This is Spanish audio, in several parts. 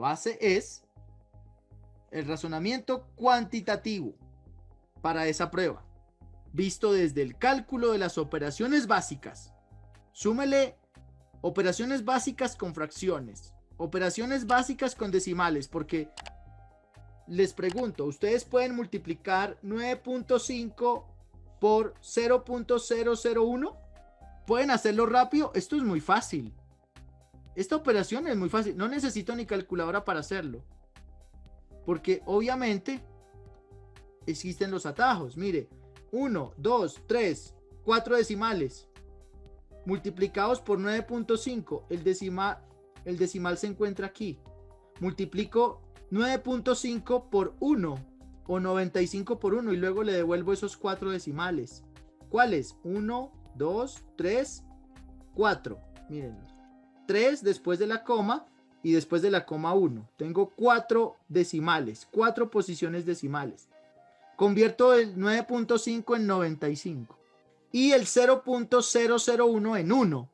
base es el razonamiento cuantitativo para esa prueba, visto desde el cálculo de las operaciones básicas. Súmele operaciones básicas con fracciones, operaciones básicas con decimales, porque les pregunto, ¿ustedes pueden multiplicar 9.5 por 0.001? ¿Pueden hacerlo rápido? Esto es muy fácil. Esta operación es muy fácil. No necesito ni calculadora para hacerlo. Porque obviamente existen los atajos. Mire, 1, 2, 3, 4 decimales multiplicados por 9.5. El decimal se encuentra aquí. Multiplico 9.5 por 1 o 95 por 1 y luego le devuelvo esos 4 decimales. ¿Cuáles? 1, 2, 3, 4. Mírenlos. 3 después de la coma y después de la coma 1. Tengo 4 decimales, 4 posiciones decimales. Convierto el 9.5 en 95 y el 0.001 en 1.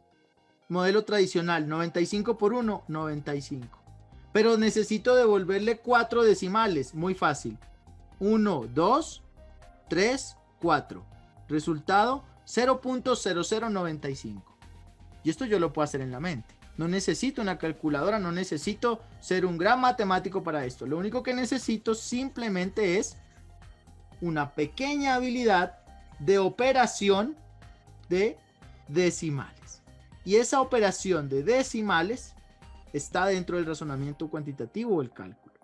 Modelo tradicional, 95 por 1, 95. Pero necesito devolverle 4 decimales, muy fácil. 1, 2, 3, 4. Resultado 0.0095. Y esto yo lo puedo hacer en la mente. No necesito una calculadora, no necesito ser un gran matemático para esto. Lo único que necesito simplemente es una pequeña habilidad de operación de decimales. Y esa operación de decimales está dentro del razonamiento cuantitativo o el cálculo.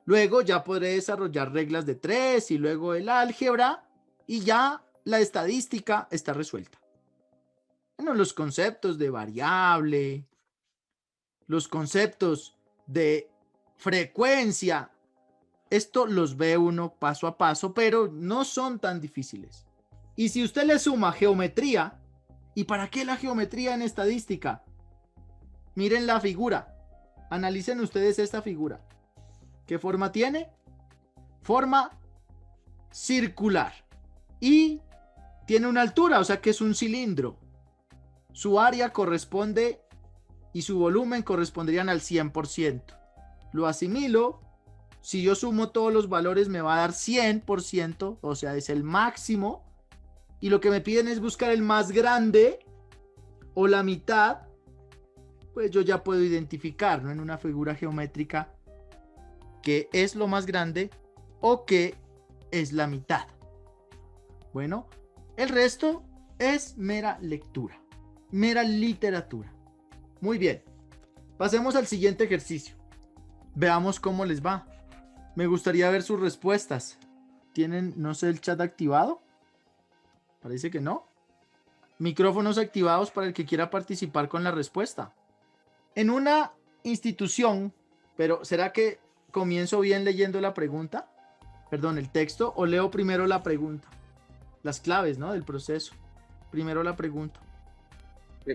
Luego ya podré desarrollar reglas de 3 y luego el álgebra y ya la estadística está resuelta. Bueno, los conceptos de variable, los conceptos de frecuencia, esto los ve uno paso a paso, pero no son tan difíciles. Y si usted le suma geometría, ¿y para qué la geometría en estadística? Miren la figura, analicen ustedes esta figura. ¿Qué forma tiene? Forma circular y tiene una altura, o sea que es un cilindro. Su área corresponde y su volumen corresponderían al 100%. Lo asimilo. Si yo sumo todos los valores me va a dar 100%, o sea, es el máximo. Y lo que me piden es buscar el más grande o la mitad. Pues yo ya puedo identificar, ¿no? En una figura geométrica qué es lo más grande o qué es la mitad. Bueno, el resto es mera lectura, mera literatura. Muy bien, pasemos al siguiente ejercicio. Veamos cómo les va. Me gustaría ver sus respuestas. ¿Tienen, no sé, el chat activado? Parece que no. Micrófonos activados para el que quiera participar con la respuesta. En una institución, pero ¿será que comienzo bien leyendo la pregunta? Perdón, el texto, o leo primero la pregunta. Las claves, ¿no? Del proceso. Primero la pregunta.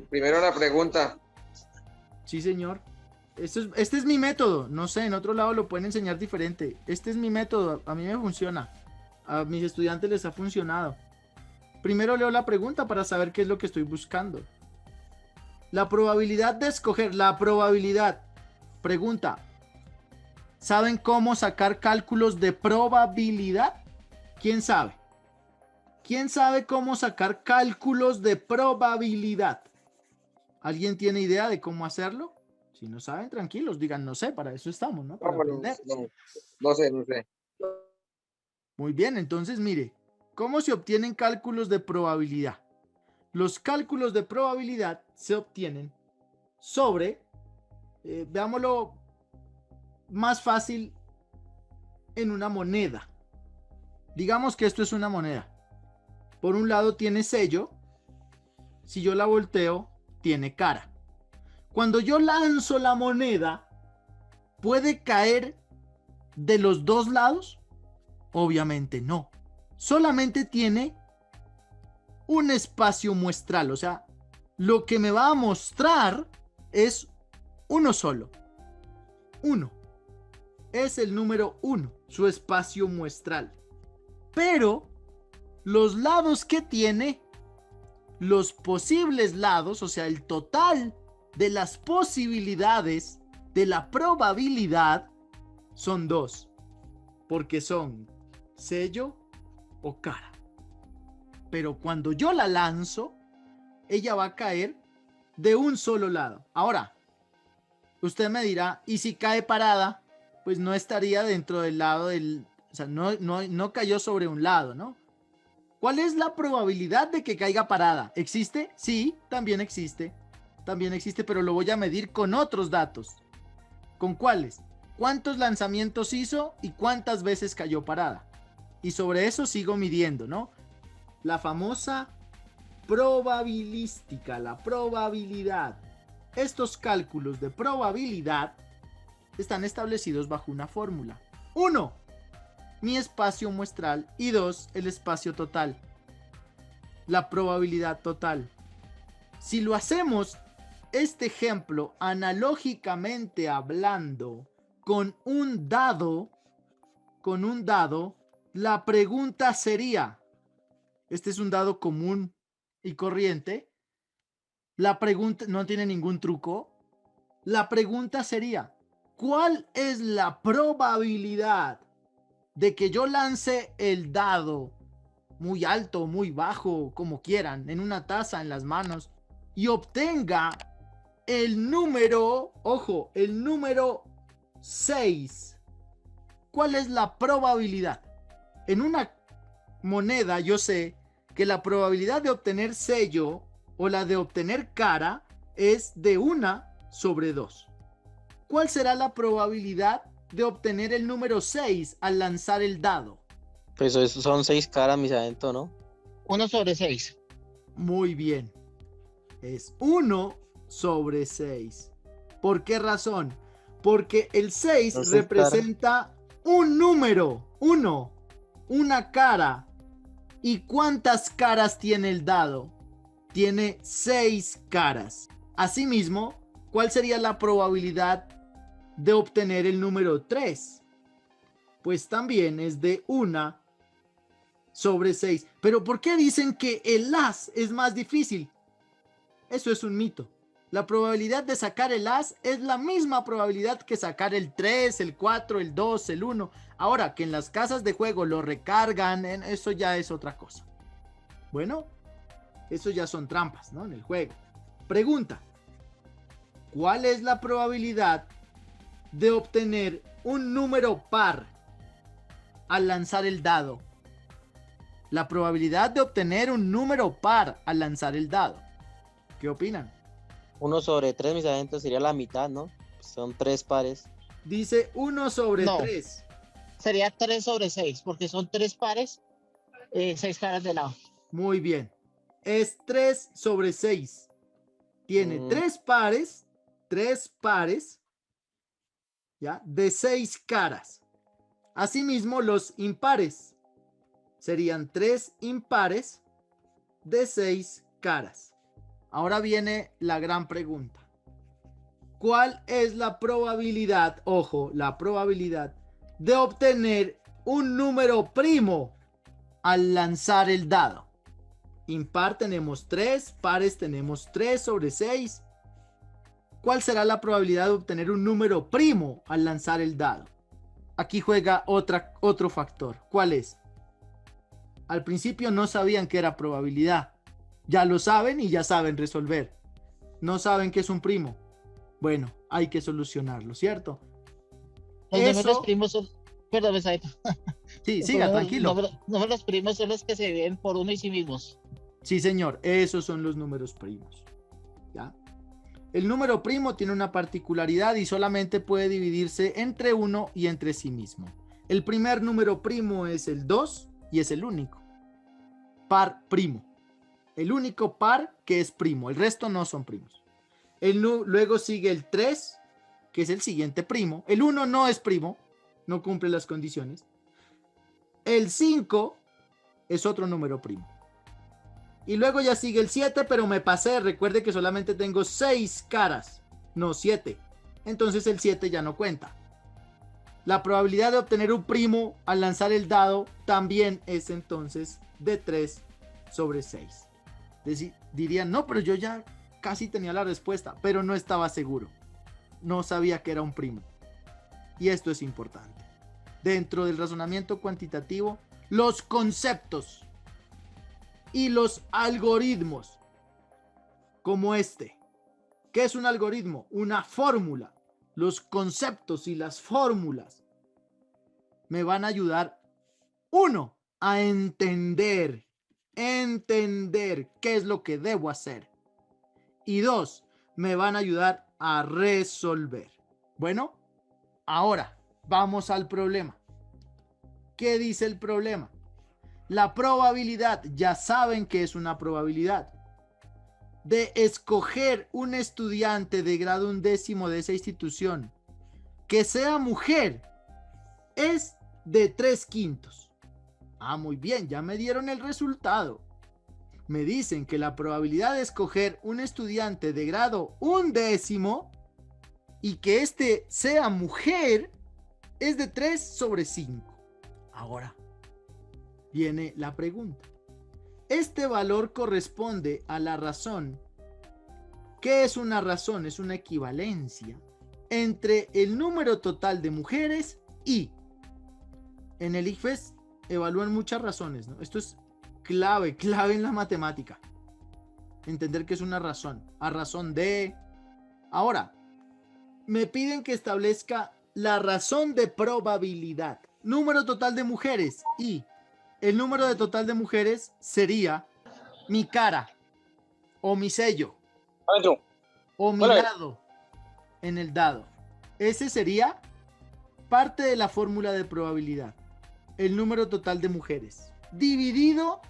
Primero la pregunta. Sí, señor. Este es mi método. No sé, en otro lado lo pueden enseñar diferente. Este es mi método. A mí me funciona. A mis estudiantes les ha funcionado. Primero leo la pregunta para saber qué es lo que estoy buscando. La probabilidad de escoger. La probabilidad. Pregunta. ¿Saben cómo sacar cálculos de probabilidad? ¿Quién sabe? ¿Quién sabe cómo sacar cálculos de probabilidad? ¿Alguien tiene idea de cómo hacerlo? Si no saben, tranquilos, digan no sé, para eso estamos, ¿no? Para aprender. No sé. Muy bien, entonces mire, ¿cómo se obtienen cálculos de probabilidad? Los cálculos de probabilidad se obtienen sobre, veámoslo más fácil, en una moneda. Digamos que esto es una moneda. Por un lado tiene sello. Si yo la volteo, tiene cara. Cuando yo lanzo la moneda, ¿puede caer de los dos lados? Obviamente no. Solamente tiene un espacio muestral. O sea, lo que me va a mostrar es uno solo. 1. Es el número 1, su espacio muestral. Pero los lados que tiene, los posibles lados, o sea, el total de las posibilidades de la probabilidad son dos, porque son sello o cara. Pero cuando yo la lanzo, ella va a caer de un solo lado. Ahora, usted me dirá, ¿y si cae parada? Pues no estaría dentro del lado del... O sea, no cayó sobre un lado, ¿no? ¿Cuál es la probabilidad de que caiga parada? ¿Existe? Sí, también existe. También existe, pero lo voy a medir con otros datos. ¿Con cuáles? ¿Cuántos lanzamientos hizo y cuántas veces cayó parada? Y sobre eso sigo midiendo, ¿no? La famosa probabilística, la probabilidad. Estos cálculos de probabilidad están establecidos bajo una fórmula. 1. Mi espacio muestral y 2. El espacio total. La probabilidad total. Si lo hacemos, este ejemplo, analógicamente hablando, con un dado, la pregunta sería, este es un dado común y corriente, la pregunta no tiene ningún truco, la pregunta sería, ¿cuál es la probabilidad de que yo lance el dado muy alto, muy bajo, como quieran, en una taza, en las manos, y obtenga el número, ojo, el número 6? ¿Cuál es la probabilidad? En una moneda yo sé que la probabilidad de obtener sello o la de obtener cara es de 1/2. ¿Cuál será la probabilidad de obtener el número 6 al lanzar el dado? Pues eso son 6 caras, mis adentro, ¿no? 1/6. Muy bien. Es 1/6. ¿Por qué razón? Porque el 6 Son 6 representa un número, una cara. ¿Y cuántas caras tiene el dado? Tiene 6 caras. Asimismo, ¿cuál sería la probabilidad de obtener el número 3? Pues también es de 1/6. Pero ¿por qué dicen que el as es más difícil? Eso es un mito. La probabilidad de sacar el as es la misma probabilidad que sacar el 3, el 4, el 2, el 1. Ahora, que en las casas de juego lo recargan, eso ya es otra cosa. Bueno, eso ya son trampas, ¿no? En el juego. Pregunta: ¿cuál es la probabilidad de obtener un número par al lanzar el dado? La probabilidad de obtener un número par al lanzar el dado. ¿Qué opinan? 1/3, mis adentro, sería la mitad, ¿no? Son 3 pares. Dice 1/3. No. Sería 3/6, porque son 3 pares, 6 caras de lado. Muy bien. Es 3/6. Tiene 3 pares, ¿ya? De 6 caras. Asimismo, los impares serían 3 impares de 6 caras. Ahora viene la gran pregunta. ¿Cuál es la probabilidad, ojo, la probabilidad de obtener un número primo al lanzar el dado? Impar tenemos 3, pares tenemos 3/6. ¿Cuál será la probabilidad de obtener un número primo al lanzar el dado? Aquí juega otro factor. ¿Cuál es? Al principio no sabían que era probabilidad. Ya lo saben y ya saben resolver. No saben que es un primo. Bueno, hay que solucionarlo, ¿cierto? Los números primos son... Perdón, Saito. Sí, siga, tranquilo. Números primos son los que se ven por uno y sí mismos. Sí, señor, esos son los números primos. ¿Ya? El número primo tiene una particularidad y solamente puede dividirse entre uno y entre sí mismo. El primer número primo es el 2 y es el único. Par primo. El único par que es primo, el resto no son primos. Luego sigue el 3, que es el siguiente primo. El 1 no es primo, no cumple las condiciones. El 5 es otro número primo. Y luego ya sigue el 7, pero me pasé. Recuerde que solamente tengo 6 caras, no 7. Entonces el 7 ya no cuenta. La probabilidad de obtener un primo al lanzar el dado también es entonces de 3/6. Dirían, no, pero yo ya casi tenía la respuesta, pero no estaba seguro. no sabía que era un primo. Y esto es importante. Dentro del razonamiento cuantitativo, los conceptos y los algoritmos como este. ¿Qué es un algoritmo? Una fórmula. Los conceptos y las fórmulas me van a ayudar, uno, a entender qué es lo que debo hacer. Y dos, me van a ayudar a resolver. Bueno, ahora vamos al problema. ¿Qué dice el problema? La probabilidad, ya saben que es una probabilidad, de escoger un estudiante de grado 11º de esa institución que sea mujer es de 3/5. Ah, muy bien, ya me dieron el resultado. Me dicen que la probabilidad de escoger un estudiante de grado 11º y que este sea mujer es de 3/5. Ahora viene la pregunta. Este valor corresponde a la razón. ¿Qué es una razón? Es una equivalencia entre el número total de mujeres y... En el ICFES evalúan muchas razones, ¿no? Esto es clave en la matemática. Entender que es una razón. A razón de... Ahora, me piden que establezca la razón de probabilidad. Número total de mujeres y el número de total de mujeres sería mi cara o mi sello o mi lado en el dado. Ese sería parte de la fórmula de probabilidad. El número total de mujeres dividido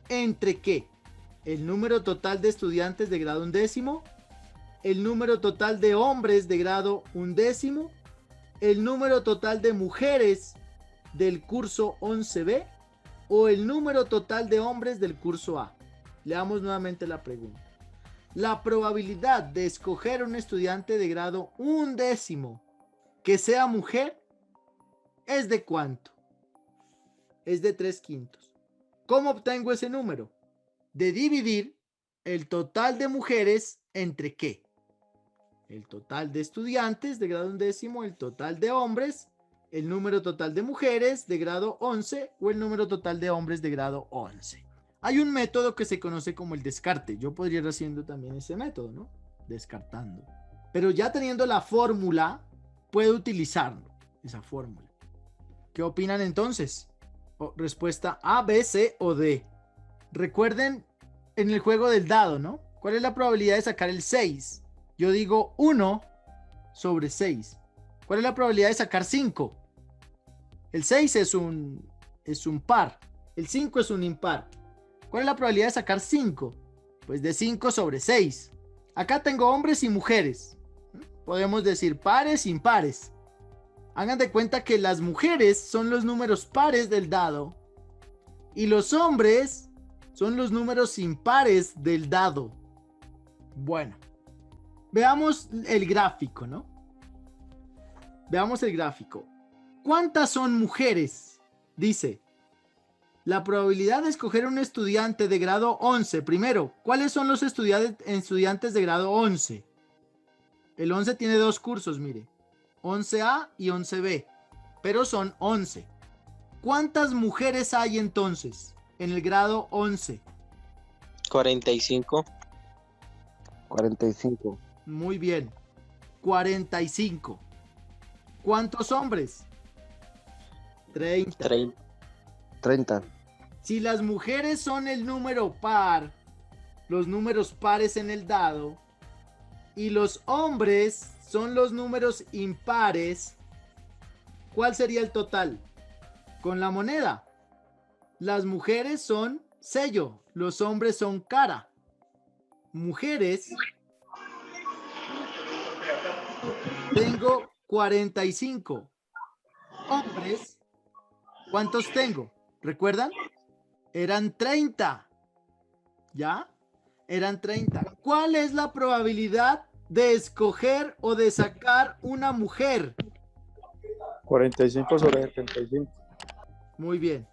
entre ¿qué? El número total de estudiantes de grado 11º, el número total de hombres de grado 11º, el número total de mujeres del curso 11B o el número total de hombres del curso A. Leamos nuevamente la pregunta. La probabilidad de escoger un estudiante de grado 11º que sea mujer es de ¿cuánto? Es de 3/5. ¿Cómo obtengo ese número? De dividir el total de mujeres entre ¿qué? El total de estudiantes de grado 11º, el total de hombres, el número total de mujeres de grado 11 o el número total de hombres de grado 11. Hay un método que se conoce como el descarte. Yo podría ir haciendo también ese método, ¿no? Descartando. Pero ya teniendo la fórmula, puedo utilizarlo, esa fórmula. ¿Qué opinan entonces? Respuesta A, B, C o D. Recuerden en el juego del dado, ¿no? ¿Cuál es la probabilidad de sacar el 6? Yo digo 1/6. ¿Cuál es la probabilidad de sacar 5? El 6 es un par. El 5 es un impar. ¿Cuál es la probabilidad de sacar 5? Pues de 5/6. Acá tengo hombres y mujeres. Podemos decir pares, impares. Hagan de cuenta que las mujeres son los números pares del dado y los hombres son los números impares del dado. Bueno, veamos el gráfico, ¿no? Veamos el gráfico. ¿Cuántas son mujeres? Dice, la probabilidad de escoger un estudiante de grado 11. Primero, ¿cuáles son los estudiantes de grado 11? El 11 tiene dos cursos, mire. 11A y 11B, pero son 11. ¿Cuántas mujeres hay entonces en el grado 11? 45. 45. Muy bien, 45. ¿Cuántos hombres? 30. 30. Si las mujeres son el número par, los números pares en el dado, y los hombres son los números impares, ¿cuál sería el total? Con la moneda. Las mujeres son sello, los hombres son cara. Mujeres, tengo 45. Hombres, ¿cuántos tengo? ¿Recuerdan? Eran 30. ¿Ya? Eran 30. ¿Cuál es la probabilidad de escoger o de sacar una mujer? 45/75. Muy bien.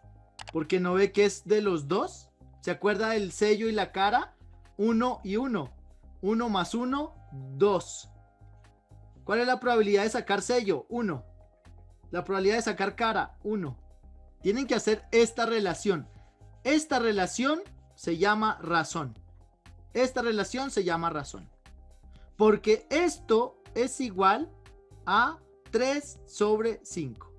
Porque no ve que es de los dos. ¿Se acuerda del sello y la cara? 1 y 1. 1 más 1, 2. ¿Cuál es la probabilidad de sacar sello? 1. La probabilidad de sacar cara, 1. Tienen que hacer esta relación. Esta relación se llama razón. Esta relación se llama razón. Porque esto es igual a 3 sobre 5.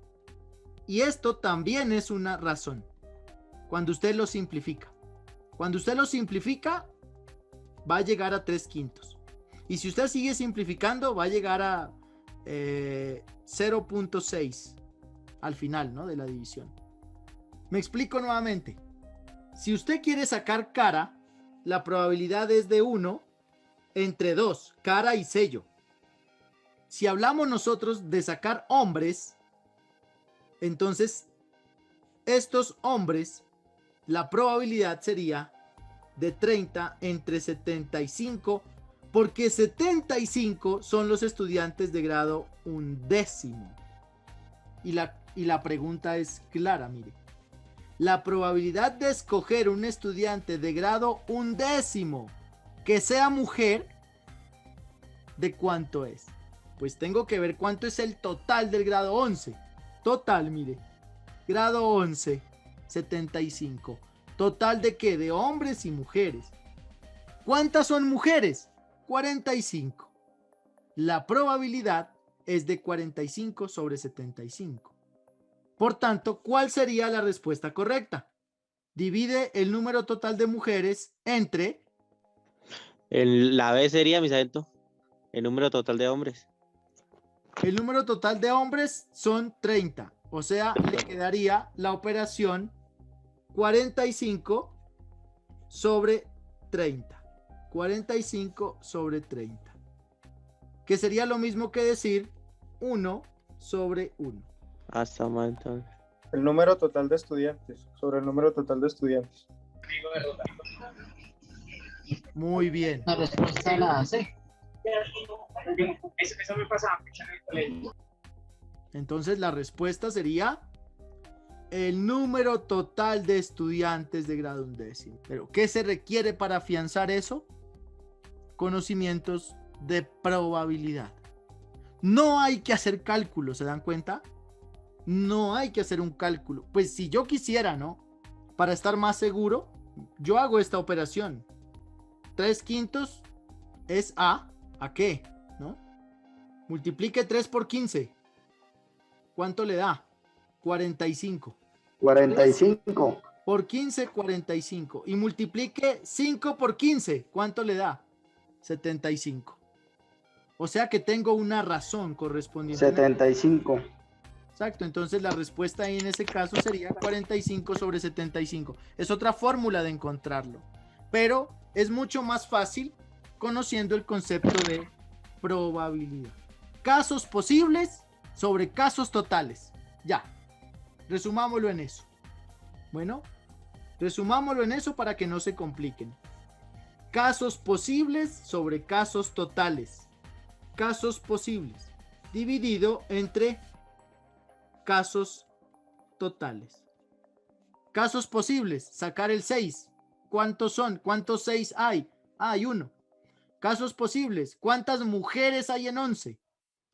Y esto también es una razón. Cuando usted lo simplifica. Cuando usted lo simplifica, va a llegar a 3/5. Y si usted sigue simplificando, va a llegar a 0.6 al final, ¿no?, de la división. Me explico nuevamente. Si usted quiere sacar cara, la probabilidad es de 1 entre 2, cara y sello. Si hablamos nosotros de sacar hombres, entonces estos hombres, la probabilidad sería de 30 entre 75, porque 75 son los estudiantes de grado 11. Y la pregunta es clara, mire. La probabilidad de escoger un estudiante de grado 11 que sea mujer, ¿de cuánto es? Pues tengo que ver cuánto es el total del grado 11. Total, mire. Grado 11, 75. ¿Total de qué? De hombres y mujeres. ¿Cuántas son mujeres? 45. La probabilidad es de 45 sobre 75. Por tanto, ¿cuál sería la respuesta correcta? Divide el número total de mujeres entre... La B sería, mi sargento, el número total de hombres. El número total de hombres son 30. O sea, le quedaría la operación 45 sobre 30. 45 sobre 30. Que sería lo mismo que decir 1 sobre 1. Hasta más entonces. El número total de estudiantes sobre el número total de estudiantes. Muy bien. La respuesta es la C. Eso me pasaba mucho en el colegio. Entonces la respuesta sería el número total de estudiantes de grado 11. Pero ¿qué se requiere para afianzar eso? Conocimientos de probabilidad. No hay que hacer cálculos, ¿se dan cuenta? No hay que hacer un cálculo. Pues si yo quisiera, ¿no?, para estar más seguro, yo hago esta operación. 3/5 es ¿a qué? ¿No? Multiplique 3 por 15. ¿Cuánto le da? 45. 45. Por 15, 45. Y multiplique 5 por 15. ¿Cuánto le da? 75. O sea que tengo una razón correspondiente. 75. Exacto, entonces la respuesta ahí en ese caso sería 45 sobre 75. Es otra fórmula de encontrarlo. Pero es mucho más fácil conociendo el concepto de probabilidad. Casos posibles sobre casos totales. Ya. Resumámoslo en eso. Bueno, resumámoslo en eso para que no se compliquen. Casos posibles sobre casos totales. Casos posibles dividido entre casos totales. Casos posibles, sacar el 6. ¿Cuántos son? ¿Cuántos 6 hay? Hay 1. Casos posibles, ¿cuántas mujeres hay en 11?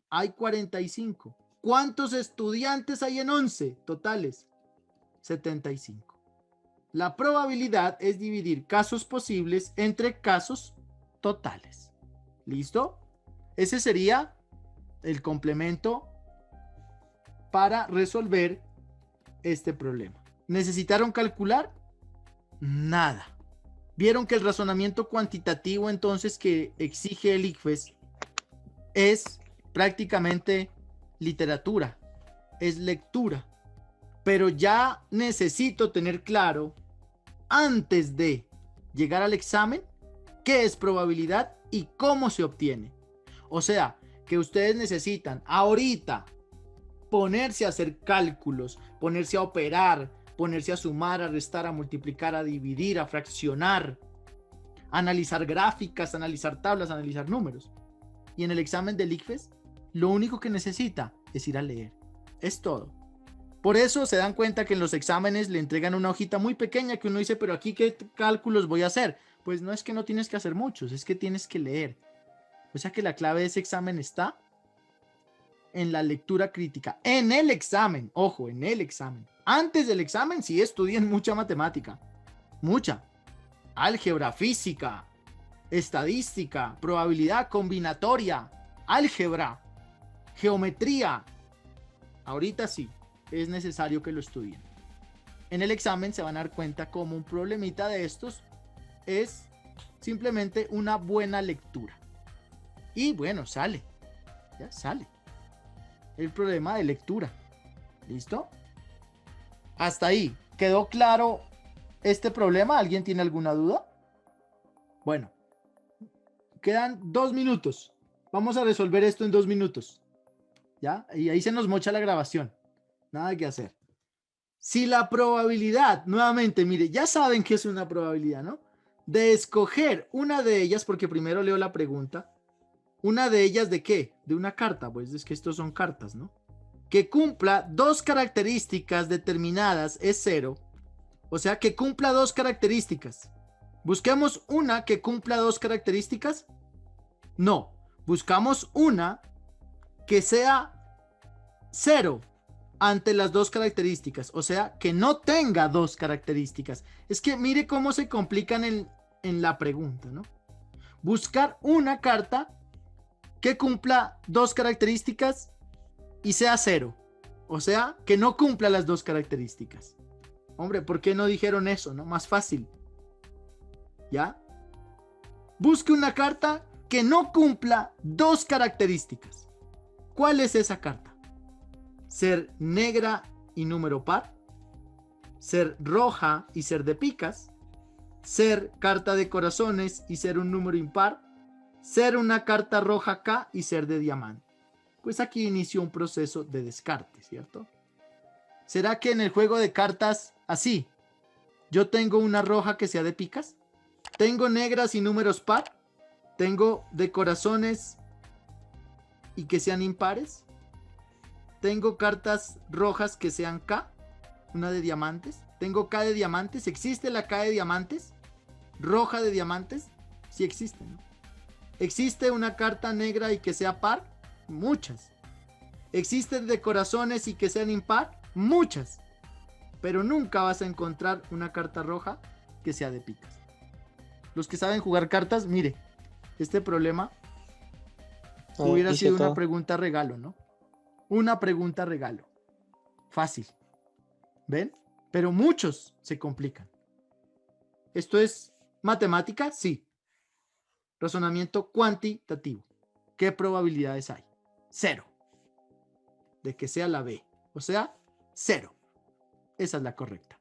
Hay 45. ¿Cuántos estudiantes hay en 11 totales? 75. La probabilidad es dividir casos posibles entre casos totales. ¿Listo? Ese sería el complemento para resolver este problema. ¿Necesitaron calcular? Nada. ¿Vieron que el razonamiento cuantitativo entonces que exige el ICFES es prácticamente literatura, es lectura? Pero ya necesito tener claro, antes de llegar al examen, qué es probabilidad y cómo se obtiene. O sea, que ustedes necesitan ahorita ponerse a hacer cálculos, ponerse a operar, ponerse a sumar, a restar, a multiplicar, a dividir, a fraccionar, a analizar gráficas, a analizar tablas, a analizar números. Y en el examen del ICFES, lo único que necesita es ir a leer. Es todo. Por eso se dan cuenta que en los exámenes le entregan una hojita muy pequeña que uno dice, pero aquí ¿qué cálculos voy a hacer? Pues no es que no tienes que hacer muchos, es que tienes que leer. O sea que la clave de ese examen está en la lectura crítica. En el examen, ojo, en el examen. Antes del examen sí estudien mucha matemática. Mucha. Álgebra, física, estadística, probabilidad combinatoria, álgebra, geometría. Ahorita sí, es necesario que lo estudien. En el examen se van a dar cuenta cómo un problemita de estos es simplemente una buena lectura. Y bueno, sale. Ya sale. El problema de lectura. ¿Listo? Hasta ahí. ¿Quedó claro este problema? ¿Alguien tiene alguna duda? Bueno. Quedan 2 minutos. Vamos a resolver esto en 2 minutos. ¿Ya? Y ahí se nos mocha la grabación. Nada que hacer. Si la probabilidad, nuevamente, mire, ya saben que es una probabilidad, ¿no? De escoger una de ellas, porque primero leo la pregunta. ¿Una de ellas de qué? De una carta, pues es que estos son cartas, ¿no? Que cumpla 2 características determinadas es 0. O sea, que cumpla 2 características. ¿Busquemos una que cumpla 2 características? No. Buscamos una que sea 0 ante las 2 características. O sea, que no tenga 2 características. Es que mire cómo se complican en la pregunta, ¿no? Buscar una carta que cumpla 2 características y sea 0. O sea, que no cumpla las 2 características. Hombre, ¿por qué no dijeron eso, no? Más fácil. ¿Ya? Busque una carta que no cumpla 2 características. ¿Cuál es esa carta? Ser negra y número par. Ser roja y ser de picas. Ser carta de corazones y ser un número impar. Ser una carta roja K y ser de diamante. Pues aquí inició un proceso de descarte, ¿cierto? ¿Será que en el juego de cartas así, yo tengo una roja que sea de picas? ¿Tengo negras y números par? ¿Tengo de corazones y que sean impares? ¿Tengo cartas rojas que sean K? ¿Una de diamantes? ¿Tengo K de diamantes? ¿Existe la K de diamantes? ¿Roja de diamantes? Sí existe, ¿no? ¿Existe una carta negra y que sea par? Muchas. ¿Existen de corazones y que sean impar? Muchas. Pero nunca vas a encontrar una carta roja que sea de picas. Los que saben jugar cartas, mire, este problema hubiera sido una pregunta regalo, ¿no? Una pregunta regalo. Fácil. ¿Ven? Pero muchos se complican. ¿Esto es matemática? Sí. Razonamiento cuantitativo. ¿Qué probabilidades hay? 0. De que sea la B. O sea, 0. Esa es la correcta.